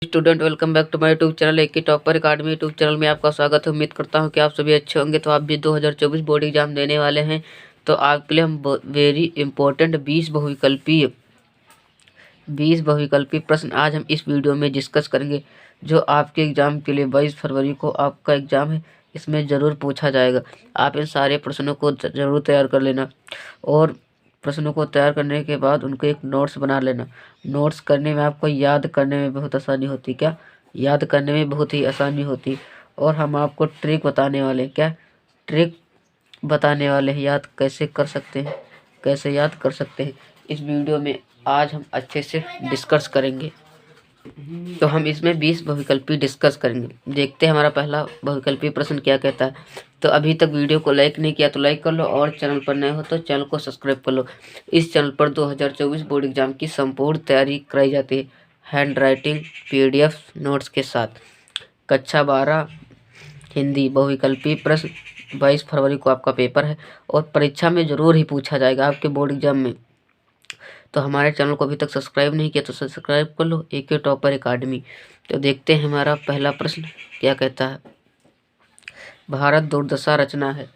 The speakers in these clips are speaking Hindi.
Student welcome back to my YouTube channel एक टॉपर अकाडमी यूट्यूब चैनल में आपका स्वागत है। उम्मीद करता हूं कि आप सभी अच्छे होंगे। तो आप भी 2024 बोर्ड एग्जाम देने वाले हैं, तो आपके लिए हम वेरी इंपॉर्टेंट 20 बहुविकल्पी प्रश्न आज हम इस वीडियो में डिस्कस करेंगे, जो आपके एग्जाम के लिए 22 फरवरी को आपका एग्जाम है, इसमें ज़रूर पूछा जाएगा। आप इन सारे प्रश्नों को ज़रूर तैयार कर लेना और प्रश्नों को तैयार करने के बाद उनको एक नोट्स बना लेना। नोट्स करने में आपको याद करने में बहुत आसानी होती, क्या याद करने में बहुत ही आसानी होती। और हम आपको ट्रिक बताने वाले हैं, क्या ट्रिक बताने वाले हैं, याद कैसे कर सकते हैं, कैसे याद कर सकते हैं। इस वीडियो में आज हम अच्छे से डिस्कस करेंगे। तो हम इसमें 20 बहुविकल्पी डिस्कस करेंगे। देखते हैं हमारा पहला बहुविकल्पी प्रश्न क्या कहता है। तो अभी तक वीडियो को लाइक नहीं किया तो लाइक कर लो, और चैनल पर नए हो तो चैनल को सब्सक्राइब कर लो। इस चैनल पर 2024 बोर्ड एग्जाम की संपूर्ण तैयारी कराई जाती है, हैंड राइटिंग PDF नोट्स के साथ। कक्षा 12 हिंदी बहुविकल्पी प्रश्न 22 फरवरी को आपका पेपर है, और परीक्षा में ज़रूर ही पूछा जाएगा आपके बोर्ड एग्जाम में। तो हमारे चैनल को अभी तक सब्सक्राइब नहीं किया तो सब्सक्राइब कर लो, एक टॉपर अकाडमी। तो देखते हैं हमारा पहला प्रश्न क्या कहता है। भारत दुर्दशा रचना है।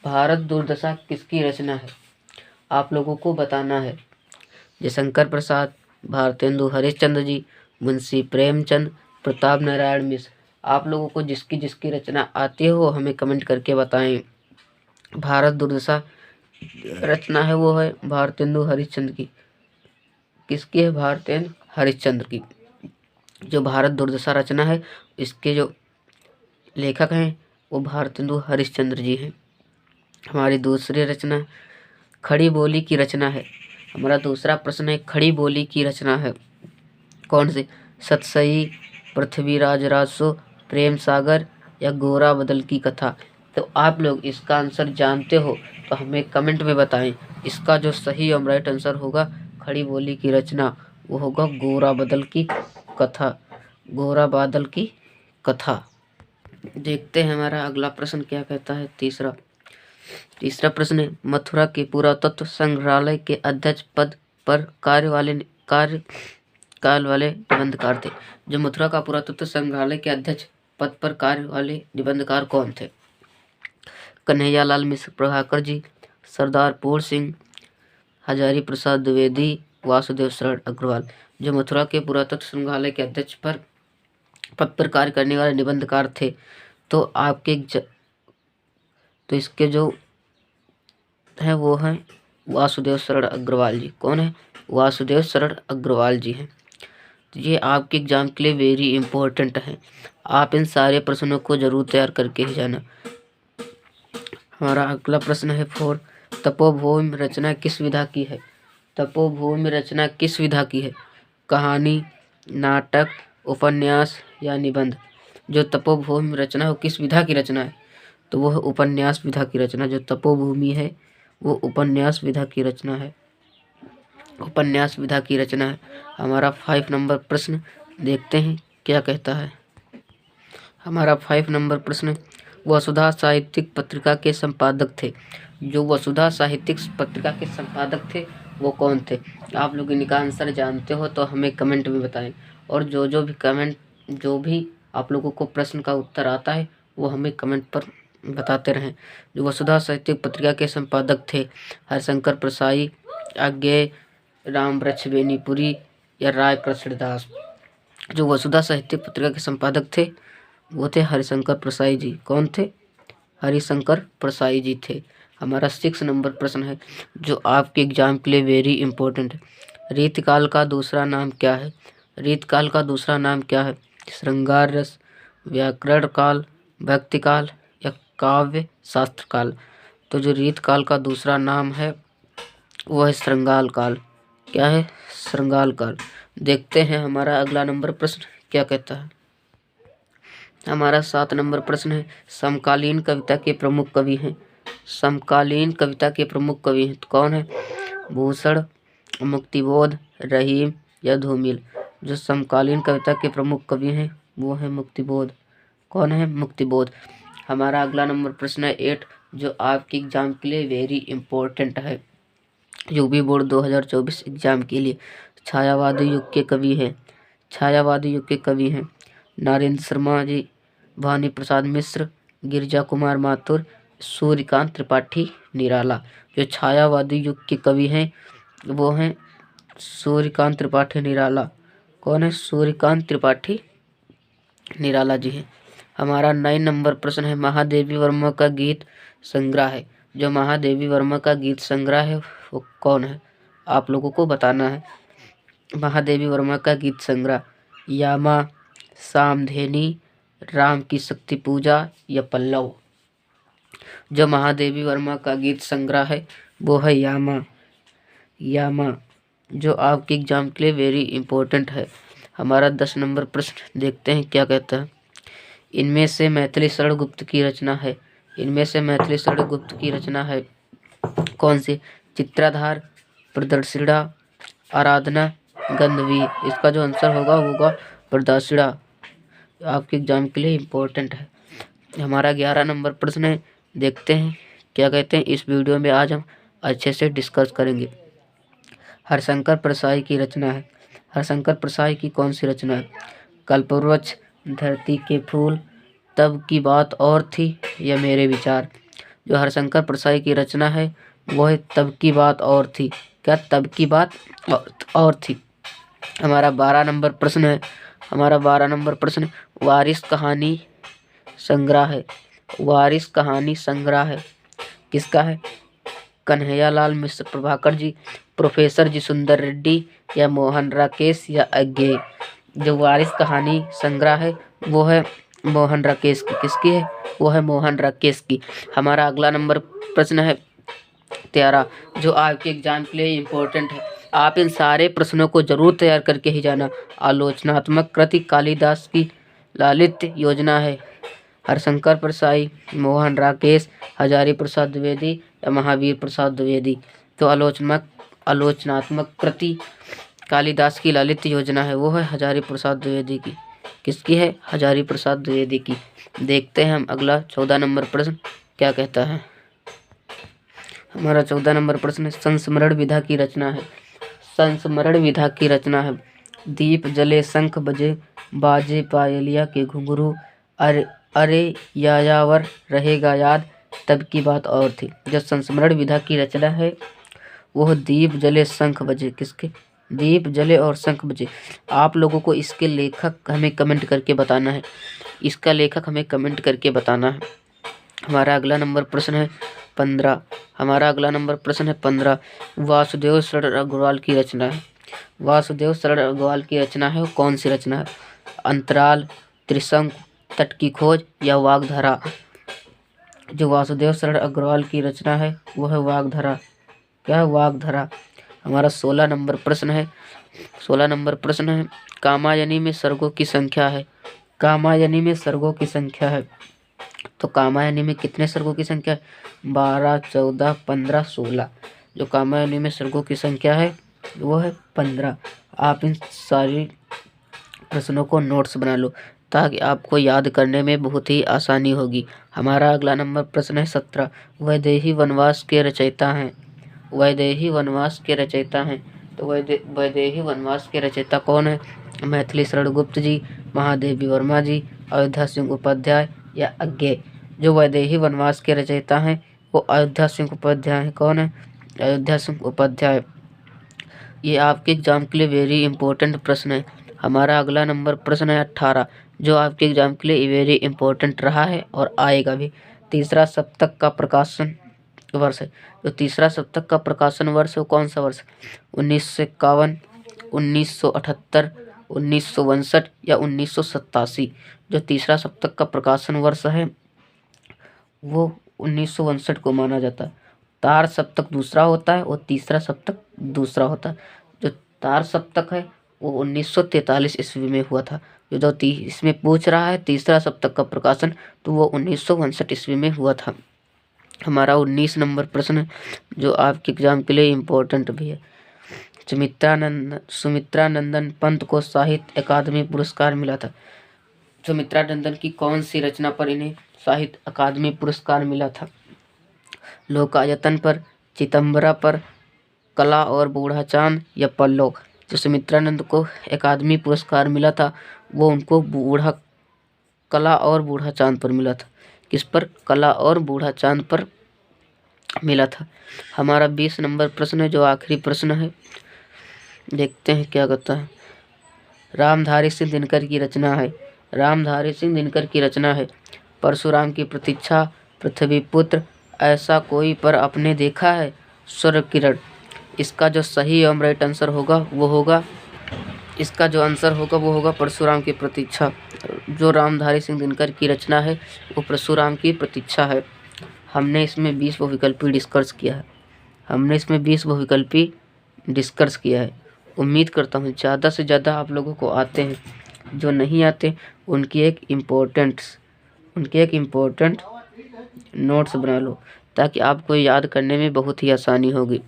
भारत दुर्दशा किसकी रचना है, आप लोगों को बताना है। जयशंकर प्रसाद, भारतेंदु हरिश्चंद्र जी, मुंशी प्रेमचंद, प्रताप नारायण मिश्र। आप लोगों को जिसकी जिसकी रचना आती है वो हमें कमेंट करके बताएं। भारत दुर्दशा रचना है वो है भारतेंदु हरिश्चंद्र की। किसकी है? भारतेंदु हरिश्चंद्र की। जो भारत दुर्दशा रचना है, इसके जो लेखक हैं वो भारतेंदु हरिश्चंद्र जी हैं। हमारी दूसरी रचना खड़ी बोली की रचना है। हमारा दूसरा प्रश्न है खड़ी बोली की रचना है कौन सी? सतसई, पृथ्वीराज राजसो, प्रेम सागर या गोरा बदल की कथा। तो आप लोग इसका आंसर जानते हो तो हमें कमेंट में बताएं। इसका जो सही और राइट आंसर होगा खड़ी बोली की रचना, वो होगा गोरा बदल की कथा। गोरा बादल की कथा। देखते हैं हमारा अगला प्रश्न क्या कहता है। तीसरा प्रश्न है मथुरा के पुरातत्व संग्रहालय के अध्यक्ष पद पर कार्यकाल वाले निबंधकार थे। जो मथुरा का पुरातत्व संग्रहालय के अध्यक्ष पद पर कार्य वाले निबंधकार कौन थे? कन्हैयालाल मिश्र प्रभाकर जी, सरदार पूर्ण सिंह, हजारी प्रसाद द्विवेदी, वासुदेव शरण अग्रवाल। जो मथुरा के पुरातत्व संग्रहालय के अध्यक्ष पद पर कार्य करने वाले निबंधकार थे, तो तो इसके जो है वो है वासुदेव शरण अग्रवाल जी। कौन है? वासुदेव शरण अग्रवाल जी हैं। तो ये आपके एग्जाम के लिए वेरी इंपॉर्टेंट है। आप इन सारे प्रश्नों को जरूर तैयार करके ही जाना। हमारा अगला प्रश्न है 4, तपोभूमि रचना किस विधा की है? तपोभूमि रचना किस विधा की है? कहानी, नाटक, उपन्यास या निबंध। जो तपोभूमि रचना है वो किस विधा की रचना है? तो वो है उपन्यास विधा की रचना। जो तपोभूमि है वो उपन्यास विधा की रचना है। उपन्यास विधा की रचना है। हमारा 5 नंबर प्रश्न देखते हैं क्या कहता है। हमारा 5 नंबर प्रश्न वसुधा साहित्यिक पत्रिका के संपादक थे। जो वसुधा साहित्यिक पत्रिका के संपादक थे वो कौन थे? आप लोग इनका आंसर जानते हो तो हमें कमेंट में बताएं, और जो भी आप लोगों को प्रश्न का उत्तर आता है वो हमें कमेंट पर बताते रहें। जो वसुधा साहित्यिक पत्रिका के संपादक थे हरिशंकर प्रसाई, आज्ञेय रामवृक्ष बेनीपुरी या राय कृष्णदास। जो वसुधा साहित्यिक पत्रिका के संपादक थे वो थे हरिशंकर प्रसाई जी। कौन थे? हरिशंकर प्रसाई जी थे। हमारा 6 नंबर प्रश्न है जो आपके एग्जाम के लिए वेरी इंपॉर्टेंट है। रीतकाल का दूसरा नाम क्या है? रीतकाल का दूसरा नाम क्या है? श्रृंगार रस, व्याकरण काल, भक्ति काल या काव्य शास्त्र काल। तो जो रीतकाल का दूसरा नाम है वो है श्रृंगार काल। क्या है? श्रृंगार काल। देखते हैं हमारा अगला नंबर प्रश्न क्या कहता है। हमारा 7 नंबर प्रश्न है समकालीन कविता के प्रमुख कवि हैं। समकालीन कविता के प्रमुख कवि हैं तो कौन है? भूषण, मुक्तिबोध, रहीम या धूमिल। जो समकालीन कविता के प्रमुख कवि हैं वो है मुक्तिबोध। कौन है? मुक्तिबोध। हमारा अगला नंबर प्रश्न है 8, जो आपके एग्जाम के लिए वेरी इंपॉर्टेंट है। यूपी बोर्ड 2024 एग्जाम के लिए छायावादी युग के कवि हैं छायावादी युग के कवि हैं? नरेंद्र शर्मा जी, भानी प्रसाद मिश्र, गिरिजा कुमार माथुर, सूर्यकांत त्रिपाठी निराला। जो छायावादी युग के कवि हैं वो हैं सूर्यकांत त्रिपाठी निराला। कौन है? सूर्यकांत त्रिपाठी निराला जी हैं। हमारा 9 नंबर प्रश्न है, महादेवी वर्मा का गीत संग्रह है। जो महादेवी वर्मा का गीत संग्रह है वो कौन है? आप लोगों को बताना है। महादेवी वर्मा का गीत संग्रह यामा, सामधेनी, राम की शक्ति पूजा या पल्लव। जो महादेवी वर्मा का गीत संग्रह है वो है यामा। यामा जो आपके एग्जाम के लिए वेरी इंपॉर्टेंट है। हमारा 10 नंबर प्रश्न देखते हैं क्या कहता है। इनमें से मैथिली शरण गुप्त की रचना है। इनमें से मैथिली शरण गुप्त की रचना है कौन सी? चित्राधार, प्रदर्शिड़ा, आराधना, गंधवी। इसका जो आंसर होगा प्रदर्शिड़ा। आपके एग्जाम के लिए इम्पोर्टेंट है। हमारा 11 नंबर प्रश्न है, देखते हैं क्या कहते हैं। इस वीडियो में आज हम अच्छे से डिस्कस करेंगे। हरशंकर परसाई की रचना है। हरशंकर परसाई की कौन सी रचना है? कल्पवृक्ष, धरती के फूल, तब की बात और थी या मेरे विचार। जो हरशंकर परसाई की रचना है वो है तब की बात और थी। क्या? तब की बात और थी। हमारा 12 नंबर प्रश्न है। हमारा 12 नंबर प्रश्न वारिस कहानी संग्रह है। वारिस कहानी संग्रह है किसका है? कन्हैयालाल मिश्र प्रभाकर जी, प्रोफेसर जी सुंदर रेड्डी या मोहन राकेश या अज्ञे। जो वारिस कहानी संग्रह है वो है मोहन राकेश की। किसकी है? वो है मोहन राकेश की। हमारा अगला नंबर प्रश्न है 13, जो आपके एग्जाम के लिए इम्पोर्टेंट है। आप इन सारे प्रश्नों को जरूर तैयार करके ही जाना। आलोचनात्मक कृति कालिदास की ललित योजना है। हरशंकर परसाई, मोहन राकेश, हजारी प्रसाद द्विवेदी या महावीर प्रसाद द्विवेदी। तो आलोचनात्मक कृति कालिदास की ललित योजना है वो है हजारी प्रसाद द्विवेदी की। किसकी है? हजारी प्रसाद द्विवेदी की। देखते हैं हम अगला 14 नंबर प्रश्न क्या कहता है। हमारा 14 नंबर प्रश्न संस्मरण विधा की रचना है। संस्मरण विधा की रचना है दीप जले शंख बजे, बाजे पायलिया के घुंघरू, अरे अरे यायावर रहेगा याद, तब की बात और थी। जो संस्मरण विधा की रचना है वो दीप जले शंख बजे। किसके? दीप जले और शंख बजे। आप लोगों को इसके लेखक हमें कमेंट करके बताना है। इसका लेखक हमें कमेंट करके बताना है। हमारा अगला नंबर प्रश्न है 15। हमारा अगला नंबर प्रश्न है 15, वासुदेव शरण अग्रवाल की रचना है। वासुदेव शरण अग्रवाल की रचना है वो कौन सी रचना है? अंतराल, त्रिशंकु, तट की खोज या वाग्धारा। जो वासुदेव शरण अग्रवाल की रचना है वो है वाग्धारा। क्या है? वाग्धारा। हमारा 16 नंबर प्रश्न है। 16 नंबर प्रश्न है कामायनी में सर्गों की संख्या है। कामायनी में सर्गों की संख्या है। तो कामायनी में कितने सर्गों की संख्या है? 12, 14, 15, 16। जो कामायनी में सर्गों की संख्या है वो है 15। आप इन सारी प्रश्नों को नोट्स बना लो ताकि आपको याद करने में बहुत ही आसानी होगी। हमारा अगला नंबर प्रश्न है 17, वैदेही वनवास के रचयिता हैं। वैदेही वनवास के रचयिता हैं। तो वैदेही वनवास के रचयिता कौन है? मैथिली शरण गुप्त जी, महादेवी वर्मा जी, अयोध्या सिंह उपाध्याय या अज्ञे। जो वैदेही वनवास के रचयिता हैं वो अयोध्या सिंह उपाध्याय हैं। कौन है? अयोध्या सिंह उपाध्याय। ये आपके एग्जाम के लिए वेरी इंपॉर्टेंट प्रश्न है। हमारा अगला नंबर प्रश्न है 18, जो आपके एग्जाम के लिए वेरी इंपॉर्टेंट रहा है और आएगा भी। तीसरा सप्तक का प्रकाशन वर्ष है। जो तीसरा सप्तक का प्रकाशन वर्ष है वो कौन सा वर्ष? 1951, 1978, 1962 या 1987। जो तीसरा सप्तक का प्रकाशन वर्ष है वो 1962 को माना जाता है। तार सप्तक दूसरा होता है और तीसरा सप्तक दूसरा होता है। जो तार सप्तक है वो 1943 ईस्वी में हुआ था। जो इसमें पूछ रहा है तीसरा सप्तक का प्रकाशन, तो वो 1962 ईस्वी में हुआ था। हमारा 19 नंबर प्रश्न जो आपके एग्जाम के लिए इम्पोर्टेंट भी है। सुमित्रा नंदन पंत को साहित्य अकादमी पुरस्कार मिला था। सुमित्रा नंदन की कौन सी रचना पर इन्हें साहित्य अकादमी पुरस्कार मिला था? लोकायतन पर, चितंबरा पर, कला और बूढ़ा चांद या पल्लव। जो सुमित्रानंद को अकादमी पुरस्कार मिला था वो उनको बूढ़ा कला और बूढ़ा चांद पर मिला था। किस पर? कला और बूढ़ा चांद पर मिला था। हमारा 20 नंबर प्रश्न है, जो आखिरी प्रश्न है, देखते हैं क्या कहता है। रामधारी सिंह दिनकर की रचना है। रामधारी सिंह दिनकर की रचना है परशुराम की प्रतीक्षा, पृथ्वीपुत्र, ऐसा कोई पर आपने देखा है, सूर्य किरण। इसका जो सही एवं राइट आंसर होगा वो होगा, इसका जो आंसर होगा वो होगा परशुराम की प्रतीक्षा। जो रामधारी सिंह दिनकर की रचना है वो परशुराम की प्रतीक्षा है। हमने इसमें 20 बहुविकल्पी डिस्कस किया है। हमने इसमें 20 बहुविकल्पी डिस्कस किया है। उम्मीद करता हूँ ज़्यादा से ज़्यादा आप लोगों को आते हैं। जो नहीं आते उनकी एक इम्पोर्टेंट नोट्स बना लो, ताकि आपको याद करने में बहुत ही आसानी होगी।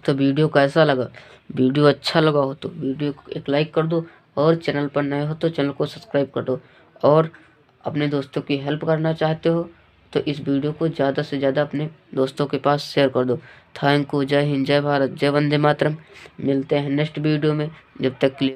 तो वीडियो कैसा लगा? वीडियो अच्छा लगा हो तो वीडियो को एक लाइक कर दो, और चैनल पर नए हो तो चैनल को सब्सक्राइब कर दो। और अपने दोस्तों की हेल्प करना चाहते हो तो इस वीडियो को ज़्यादा से ज़्यादा अपने दोस्तों के पास शेयर कर दो। Thank you. जय हिंद, जय भारत, जय वंदे मातरम। मिलते हैं नेक्स्ट वीडियो में। जब तक के लिए